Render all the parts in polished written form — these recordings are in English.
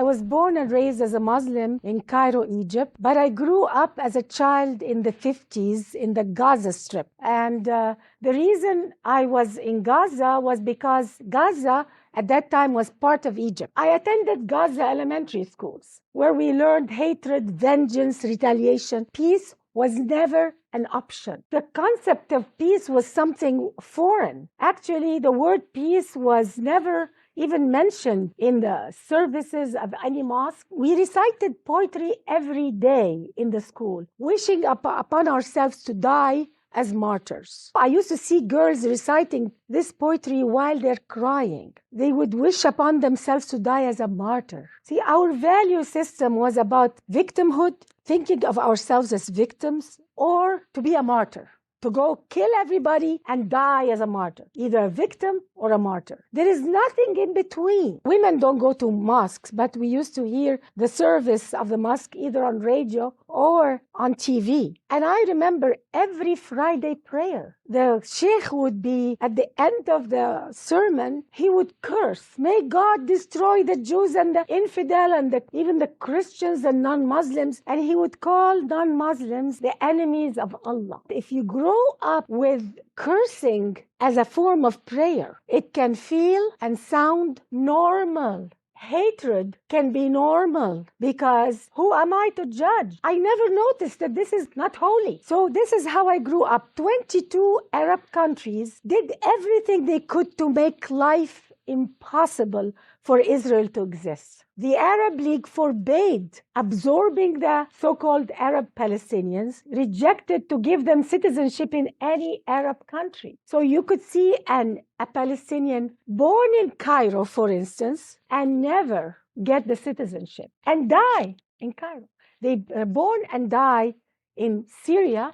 I was born and raised as a Muslim in Cairo, Egypt, but I grew up as a child in the 50s in the Gaza Strip. And the reason I was in Gaza was because Gaza at that time was part of Egypt. I attended Gaza elementary schools where we learned hatred, vengeance, retaliation. Peace was never an option. The concept of peace was something foreign. Actually, the word peace was never even mentioned in the services of any mosque. We recited poetry every day in the school, wishing upon ourselves to die as martyrs. I used to see girls reciting this poetry while they're crying. They would wish upon themselves to die as a martyr. See, our value system was about victimhood, thinking of ourselves as victims, or to be a martyr, to go kill everybody and die as a martyr, either a victim or a martyr. There is nothing in between. Women don't go to mosques, but we used to hear the service of the mosque either on radio or on TV. And I remember every Friday prayer, the sheikh would be, at the end of the sermon, he would curse, may God destroy the Jews and the infidel and even the Christians and non-Muslims. And he would call non-Muslims the enemies of Allah. If you grow up with cursing as a form of prayer, it can feel and sound normal. Hatred can be normal because who am I to judge? I never noticed that this is not holy. So this is how I grew up. 22 Arab countries did everything they could to make life impossible for Israel to exist. The Arab League forbade absorbing the so-called Arab Palestinians, rejected to give them citizenship in any Arab country. So you could see a Palestinian born in Cairo, for instance, and never get the citizenship and die in Cairo. They are born and die in Syria,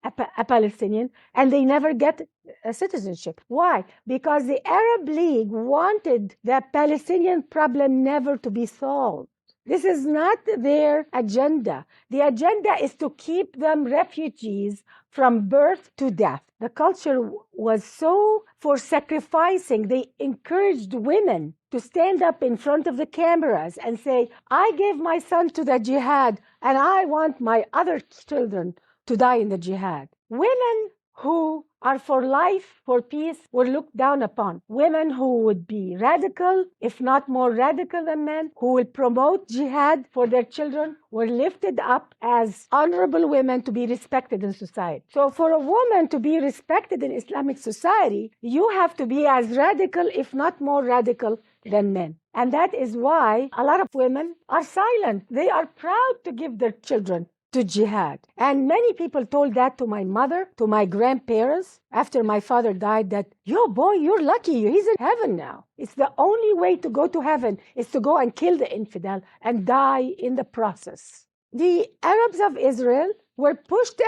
a Palestinian, and they never get a citizenship. Why? Because the Arab League wanted the Palestinian problem never to be solved. This is not their agenda. The agenda is to keep them refugees from birth to death. The culture was so for sacrificing. They encouraged women to stand up in front of the cameras and say, I gave my son to the jihad and I want my other children to die in the jihad. Women who are for life, for peace, were looked down upon. Women who would be radical, if not more radical than men, who will promote jihad for their children, were lifted up as honorable women to be respected in society. So for a woman to be respected in Islamic society, you have to be as radical, if not more radical than men. And that is why a lot of women are silent. They are proud to give their children to jihad. And many people told that to my mother, to my grandparents, after my father died, that, yo, boy, you're lucky. He's in heaven now. It's the only way to go to heaven is to go and kill the infidel and die in the process. The Arabs of Israel were pushed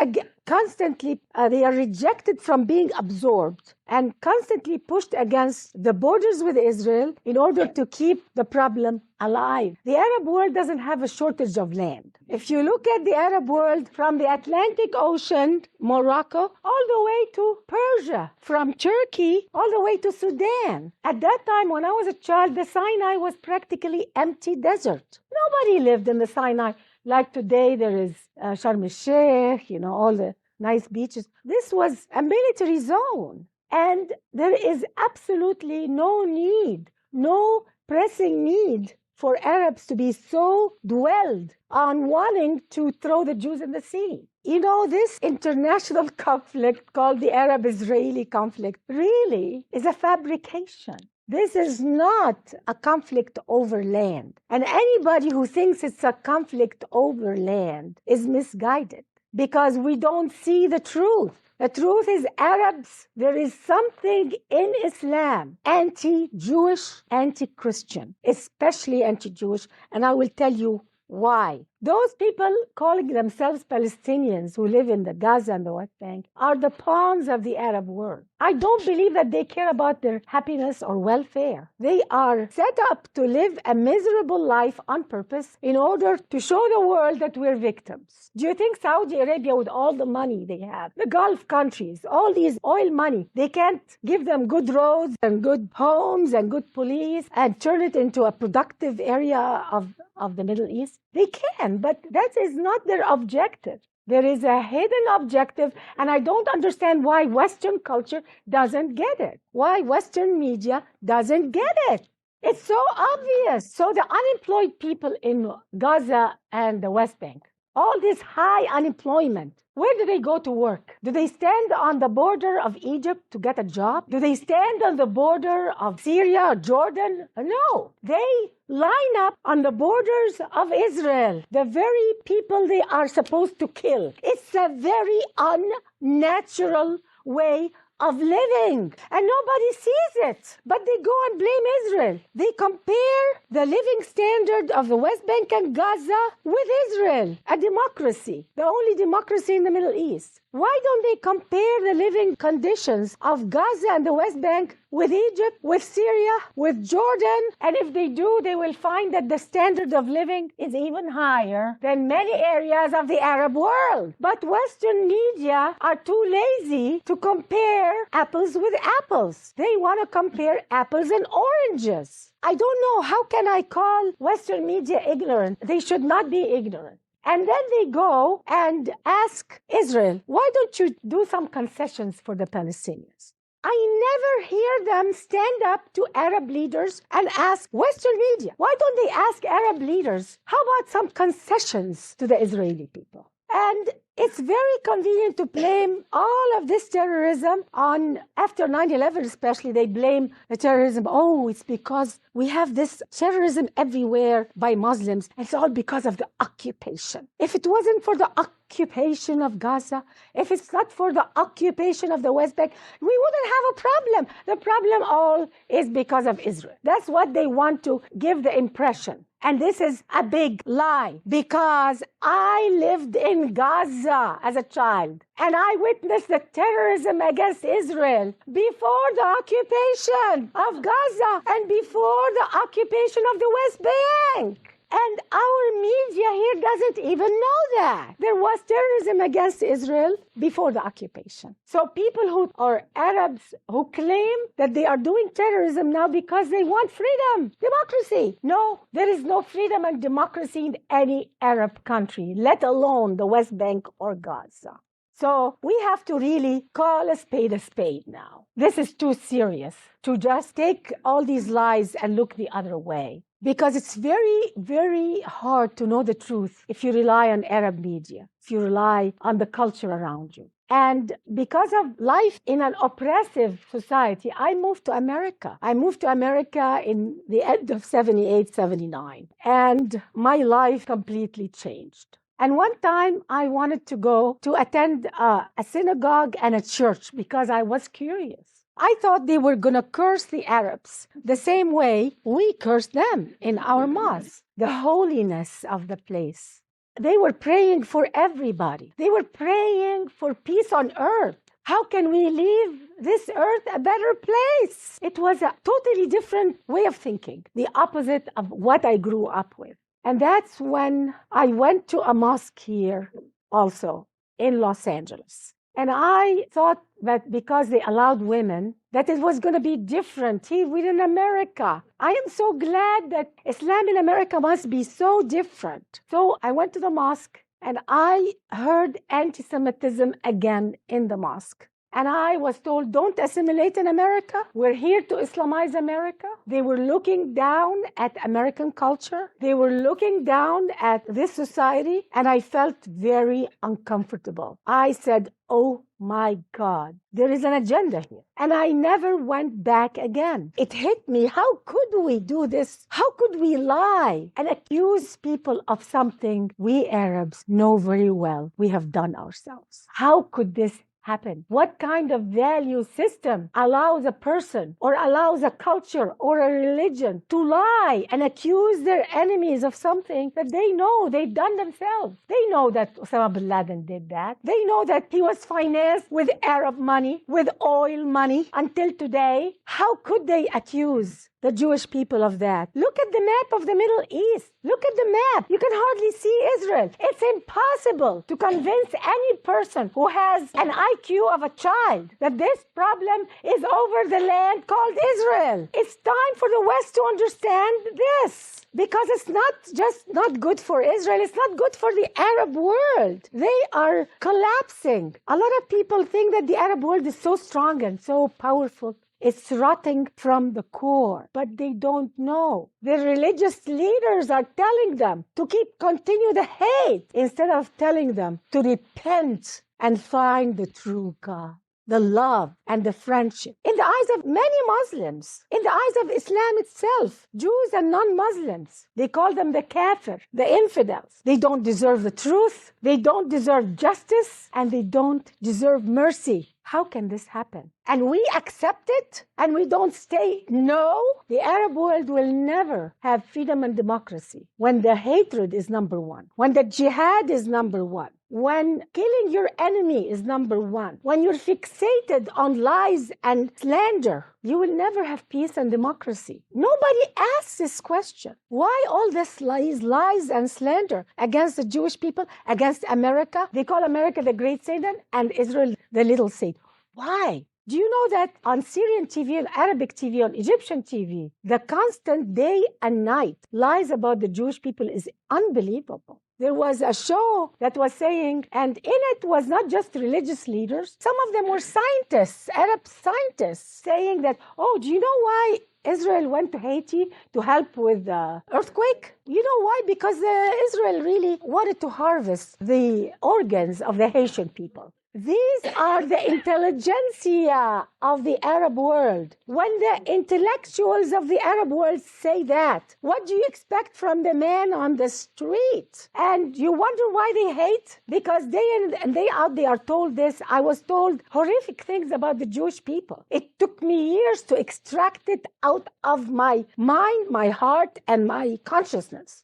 constantly, they are rejected from being absorbed and constantly pushed against the borders with Israel in order to keep the problem alive. The Arab world doesn't have a shortage of land. If you look at the Arab world from the Atlantic Ocean, Morocco, all the way to Persia, from Turkey all the way to Sudan. At that time, when I was a child, the Sinai was practically empty desert. Nobody lived in the Sinai. Like today, there is Sharm el-Sheikh, all the nice beaches. This was a military zone. And there is absolutely no need, no pressing need for Arabs to be so dwelled on wanting to throw the Jews in the sea. This international conflict called the Arab-Israeli conflict really is a fabrication. This is not a conflict over land. And anybody who thinks it's a conflict over land is misguided because we don't see the truth. The truth is Arabs, there is something in Islam anti-Jewish, anti-Christian, especially anti-Jewish, and I will tell you why. Those people calling themselves Palestinians who live in the Gaza and the West Bank are the pawns of the Arab world. I don't believe that they care about their happiness or welfare. They are set up to live a miserable life on purpose in order to show the world that we're victims. Do you think Saudi Arabia, with all the money they have, the Gulf countries, all these oil money, they can't give them good roads and good homes and good police and turn it into a productive area of the Middle East? They can, but that is not their objective. There is a hidden objective, and I don't understand why Western culture doesn't get it, why Western media doesn't get it. It's so obvious. So the unemployed people in Gaza and the West Bank, all this high unemployment, where do they go to work? Do they stand on the border of Egypt to get a job? Do they stand on the border of Syria or Jordan? No. They line up on the borders of Israel, the very people they are supposed to kill. It's a very unnatural way of living, and nobody sees it, but they go and blame Israel. They compare the living standard of the West Bank and Gaza with Israel, a democracy, the only democracy in the Middle East. Why don't they compare the living conditions of Gaza and the West Bank with Egypt, with Syria, with Jordan? And if they do, they will find that the standard of living is even higher than many areas of the Arab world. But Western media are too lazy to compare apples with apples. They want to compare apples and oranges. I don't know, how can I call Western media ignorant? They should not be ignorant. And then they go and ask Israel, why don't you do some concessions for the Palestinians? I never hear them stand up to Arab leaders and ask Western media, why don't they ask Arab leaders, how about some concessions to the Israeli people? And it's very convenient to blame all of this terrorism on, after 9/11 especially, they blame the terrorism. Oh, it's because we have this terrorism everywhere by Muslims. It's all because of the occupation. If it wasn't for the occupation of Gaza, if it's not for the occupation of the West Bank, we wouldn't have a problem. The problem all is because of Israel. That's what they want to give the impression. And this is a big lie, because I lived in Gaza as a child, and I witnessed the terrorism against Israel before the occupation of Gaza and before the occupation of the West Bank. And our media here doesn't even know that. There was terrorism against Israel before the occupation. So people who are Arabs who claim that they are doing terrorism now because they want freedom, democracy. No, there is no freedom and democracy in any Arab country, let alone the West Bank or Gaza. So we have to really call a spade now. This is too serious to just take all these lies and look the other way. Because it's very, very hard to know the truth if you rely on Arab media, if you rely on the culture around you. And because of life in an oppressive society, I moved to America. I moved to America in the end of 78, 79. And my life completely changed. And one time I wanted to go to attend a synagogue and a church because I was curious. I thought they were going to curse the Arabs the same way we cursed them in our mosque. The holiness of the place. They were praying for everybody. They were praying for peace on earth. How can we leave this earth a better place? It was a totally different way of thinking, the opposite of what I grew up with. And that's when I went to a mosque here also in Los Angeles. And I thought that because they allowed women, that it was going to be different here within America. I am so glad that Islam in America must be so different. So I went to the mosque and I heard anti-Semitism again in the mosque. And I was told, don't assimilate in America. We're here to Islamize America. They were looking down at American culture. They were looking down at this society. And I felt very uncomfortable. I said, oh my God, there is an agenda here. And I never went back again. It hit me. How could we do this? How could we lie and accuse people of something we Arabs know very well we have done ourselves? How could this happen? What kind of value system allows a person or allows a culture or a religion to lie and accuse their enemies of something that they know they've done themselves? They know that Osama bin Laden did that. They know that he was financed with Arab money, with oil money until today. How could they accuse the Jewish people of that? Look at the map of the Middle East. Look at the map. You can hardly see Israel. It's impossible to convince any person who has an IQ of a child that this problem is over the land called Israel. It's time for the West to understand this, because it's not just not good for Israel, it's not good for the Arab world. They are collapsing. A lot of people think that the Arab world is so strong and so powerful. It's rotting from the core, but they don't know. The religious leaders are telling them to continue the hate instead of telling them to repent and find the true God, the love and the friendship. In the eyes of many Muslims, in the eyes of Islam itself, Jews and non-Muslims, they call them the kafir, the infidels. They don't deserve the truth, they don't deserve justice, and they don't deserve mercy. How can this happen? And we accept it and we don't say no. The Arab world will never have freedom and democracy when the hatred is number one, when the jihad is number one, when killing your enemy is number one, when you're fixated on lies and slander. You will never have peace and democracy. Nobody asks this question. Why all this lies and slander against the Jewish people, against America? They call America the great Satan and Israel the little Satan. Why? Do you know that on Syrian TV, on Arabic TV, on Egyptian TV, the constant day and night lies about the Jewish people is unbelievable. There was a show that was saying, and in it was not just religious leaders, some of them were scientists, Arab scientists, saying that, oh, do you know why Israel went to Haiti to help with the earthquake? You know why? Because Israel really wanted to harvest the organs of the Haitian people. These are the intelligentsia of the Arab world. When the intellectuals of the Arab world say that, what do you expect from the man on the street? And you wonder why they hate? Because day in and day out they are told this. I was told horrific things about the Jewish people. It took me years to extract it out of my mind, my heart, and my consciousness.